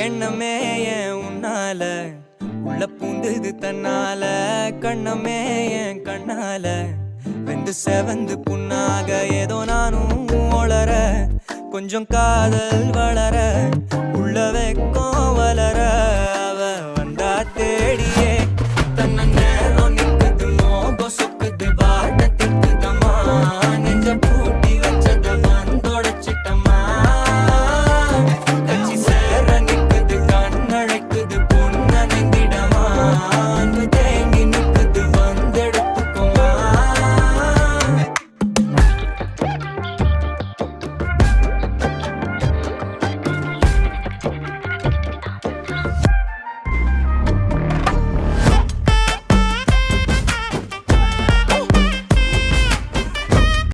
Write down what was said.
எண்ணமே ஏன் உன்னால உள்ள பூந்தது தன்னால கண்ணமே ஏன் கண்ணால வெந்து செவந்து புண்ணாக ஏதோ நானும் ஒளர கொஞ்சம் காதல் வளர உள்ள வெக்கம்